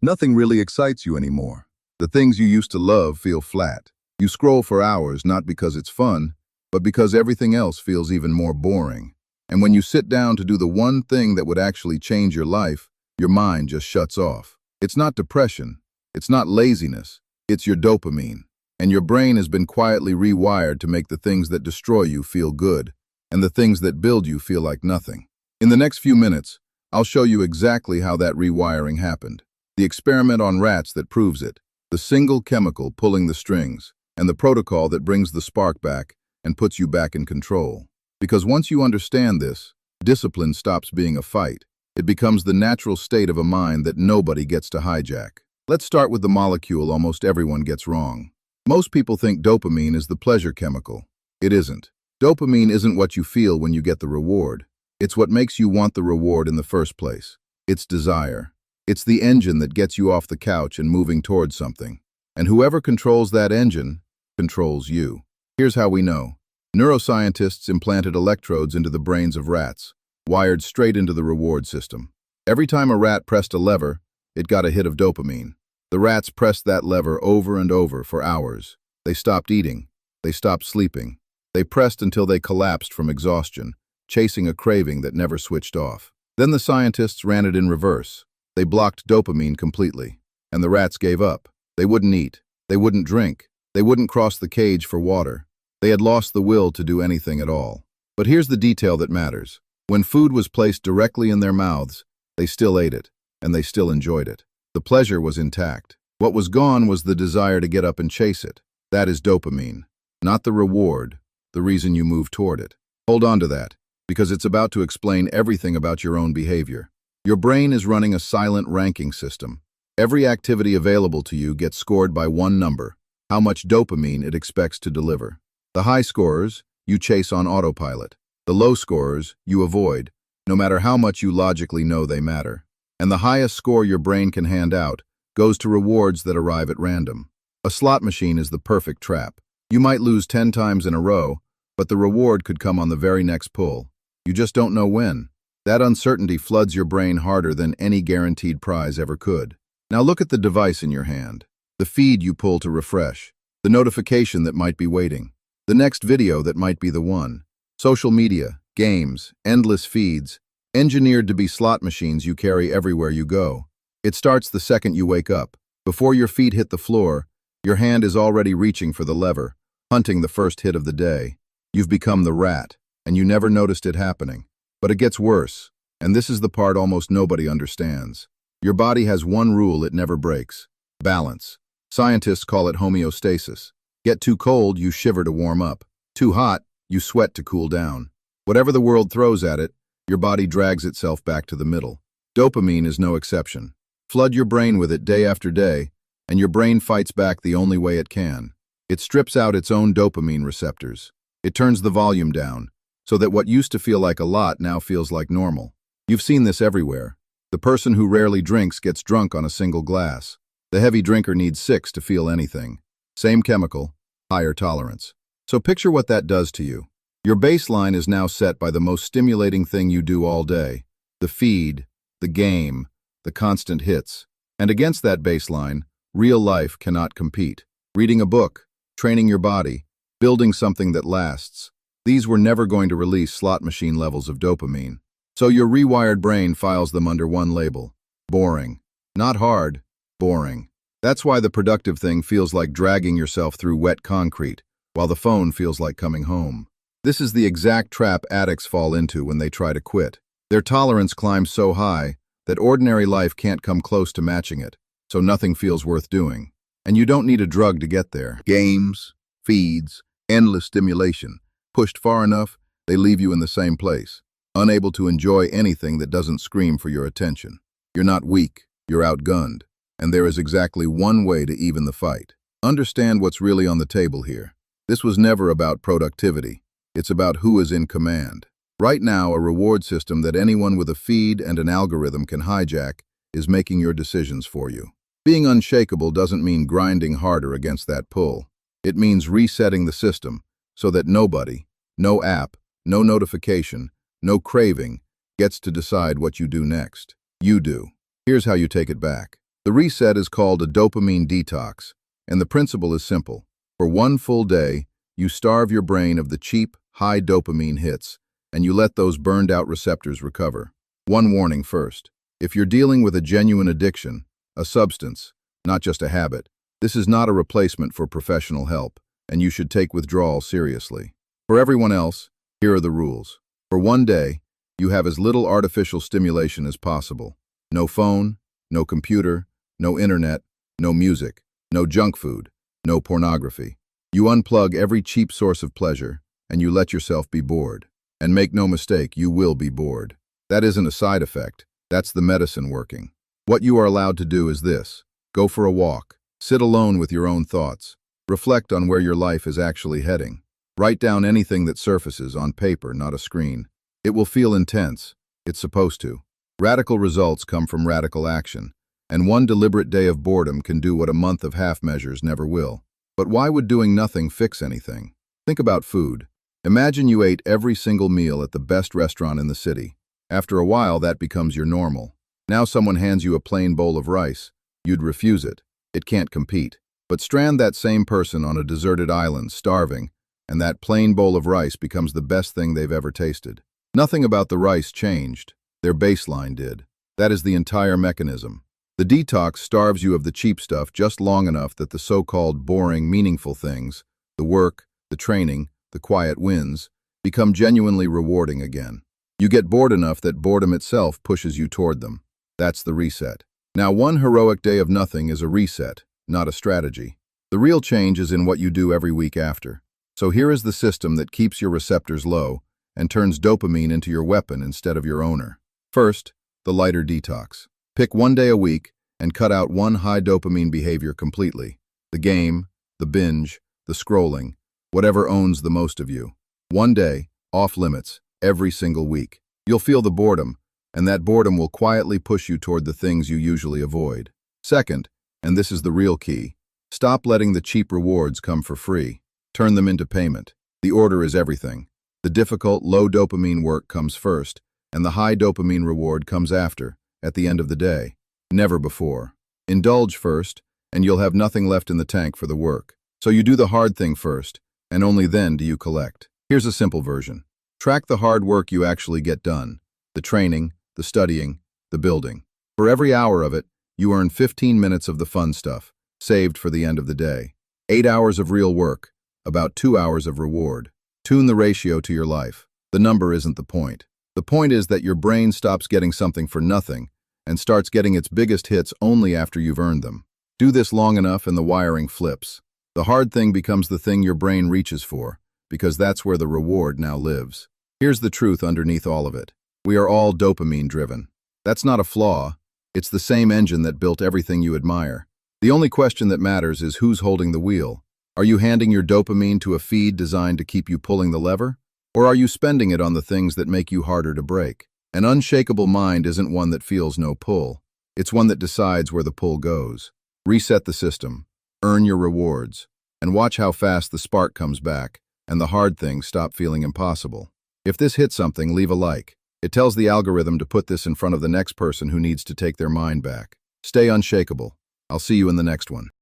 Nothing really excites you anymore. The things you used to love feel flat. You scroll for hours not because it's fun, but because everything else feels even more boring. And when you sit down to do the one thing that would actually change your life, your mind just shuts off. It's not depression. It's not laziness. It's your dopamine. And your brain has been quietly rewired to make the things that destroy you feel good, and the things that build you feel like nothing. In the next few minutes, I'll show you exactly how that rewiring happened. The experiment on rats that proves it, the single chemical pulling the strings, and the protocol that brings the spark back and puts you back in control. Because once you understand this, discipline stops being a fight. It becomes the natural state of a mind that nobody gets to hijack. Let's start with the molecule almost everyone gets wrong. Most people think dopamine is the pleasure chemical. It isn't. Dopamine isn't what you feel when you get the reward. It's what makes you want the reward in the first place. It's desire. It's the engine that gets you off the couch and moving towards something. And whoever controls that engine controls you. Here's how we know. Neuroscientists implanted electrodes into the brains of rats, wired straight into the reward system. Every time a rat pressed a lever, it got a hit of dopamine. The rats pressed that lever over and over for hours. They stopped eating. They stopped sleeping. They pressed until they collapsed from exhaustion, chasing a craving that never switched off. Then the scientists ran it in reverse. They blocked dopamine completely, and the rats gave up. They wouldn't eat. They wouldn't drink. They wouldn't cross the cage for water. They had lost the will to do anything at all. But here's the detail that matters. When food was placed directly in their mouths, they still ate it, and they still enjoyed it. The pleasure was intact. What was gone was the desire to get up and chase it. That is dopamine, not the reward, the reason you move toward it. Hold on to that, because it's about to explain everything about your own behavior. Your brain is running a silent ranking system. Every activity available to you gets scored by one number, how much dopamine it expects to deliver. The high scorers, you chase on autopilot. The low scorers, you avoid, no matter how much you logically know they matter. And the highest score your brain can hand out goes to rewards that arrive at random. A slot machine is the perfect trap. You might lose 10 times in a row, but the reward could come on the very next pull. You just don't know when. That uncertainty floods your brain harder than any guaranteed prize ever could. Now look at the device in your hand, the feed you pull to refresh, the notification that might be waiting, the next video that might be the one. Social media, games, endless feeds, engineered to be slot machines you carry everywhere you go. It starts the second you wake up. Before your feet hit the floor, your hand is already reaching for the lever, hunting the first hit of the day. You've become the rat, and you never noticed it happening. But it gets worse, and this is the part almost nobody understands. Your body has one rule it never breaks: balance. Scientists call it homeostasis. Get too cold, you shiver to warm up. Too hot, you sweat to cool down. Whatever the world throws at it, your body drags itself back to the middle. Dopamine is no exception. Flood your brain with it day after day, and your brain fights back the only way it can. It strips out its own dopamine receptors. It turns the volume down, so that what used to feel like a lot now feels like normal. You've seen this everywhere. The person who rarely drinks gets drunk on a single glass. The heavy drinker needs 6 to feel anything. Same chemical, higher tolerance. So picture what that does to you. Your baseline is now set by the most stimulating thing you do all day: the feed, the game, the constant hits. And against that baseline, real life cannot compete. Reading a book, training your body, building something that lasts. These were never going to release slot machine levels of dopamine. So your rewired brain files them under one label: boring. Not hard, boring. That's why the productive thing feels like dragging yourself through wet concrete, while the phone feels like coming home. This is the exact trap addicts fall into when they try to quit. Their tolerance climbs so high that ordinary life can't come close to matching it, so nothing feels worth doing. And you don't need a drug to get there. Games, feeds, endless stimulation. Pushed far enough, they leave you in the same place, unable to enjoy anything that doesn't scream for your attention. You're not weak, you're outgunned, and there is exactly one way to even the fight. Understand what's really on the table here. This was never about productivity. It's about who is in command. Right now, a reward system that anyone with a feed and an algorithm can hijack is making your decisions for you. Being unshakable doesn't mean grinding harder against that pull. It means resetting the system so that nobody, no app, no notification, no craving gets to decide what you do next. You do. Here's how you take it back. The reset is called a dopamine detox, and the principle is simple. For one full day, you starve your brain of the cheap, high dopamine hits, and you let those burned-out receptors recover. One warning first. If you're dealing with a genuine addiction, a substance, not just a habit, this is not a replacement for professional help, and you should take withdrawal seriously. For everyone else, here are the rules. For one day, you have as little artificial stimulation as possible. No phone, no computer, no internet, no music, no junk food, no pornography. You unplug every cheap source of pleasure, and you let yourself be bored. And make no mistake, you will be bored. That isn't a side effect, that's the medicine working. What you are allowed to do is this: go for a walk, sit alone with your own thoughts, reflect on where your life is actually heading. Write down anything that surfaces on paper, not a screen. It will feel intense. It's supposed to. Radical results come from radical action, and one deliberate day of boredom can do what a month of half measures never will. But why would doing nothing fix anything? Think about food. Imagine you ate every single meal at the best restaurant in the city. After a while, that becomes your normal. Now someone hands you a plain bowl of rice. You'd refuse it. It can't compete. But strand that same person on a deserted island, starving, and that plain bowl of rice becomes the best thing they've ever tasted. Nothing about the rice changed. Their baseline did. That is the entire mechanism. The detox starves you of the cheap stuff just long enough that the so-called boring, meaningful things, the work, the training, the quiet wins, become genuinely rewarding again. You get bored enough that boredom itself pushes you toward them. That's the reset. Now, one heroic day of nothing is a reset, not a strategy. The real change is in what you do every week after. So here is the system that keeps your receptors low and turns dopamine into your weapon instead of your owner. First, the lighter detox. Pick one day a week and cut out one high dopamine behavior completely. The game, the binge, the scrolling, whatever owns the most of you. One day, off limits, every single week. You'll feel the boredom, and that boredom will quietly push you toward the things you usually avoid. Second, and this is the real key, stop letting the cheap rewards come for free. Turn them into payment. The order is everything. The difficult, low dopamine work comes first, and the high dopamine reward comes after, at the end of the day. Never before. Indulge first, and you'll have nothing left in the tank for the work. So you do the hard thing first, and only then do you collect. Here's a simple version. Track the hard work you actually get done. The training, the studying, the building. For every hour of it, you earn 15 minutes of the fun stuff, saved for the end of the day. 8 hours of real work, about 2 hours of reward. Tune the ratio to your life. The number isn't the point. The point is that your brain stops getting something for nothing and starts getting its biggest hits only after you've earned them. Do this long enough and the wiring flips. The hard thing becomes the thing your brain reaches for, because that's where the reward now lives. Here's the truth underneath all of it. We are all dopamine-driven. That's not a flaw. It's the same engine that built everything you admire. The only question that matters is who's holding the wheel. Are you handing your dopamine to a feed designed to keep you pulling the lever? Or are you spending it on the things that make you harder to break? An unshakable mind isn't one that feels no pull. It's one that decides where the pull goes. Reset the system, earn your rewards, and watch how fast the spark comes back and the hard things stop feeling impossible. If this hit something, leave a like. It tells the algorithm to put this in front of the next person who needs to take their mind back. Stay unshakable. I'll see you in the next one.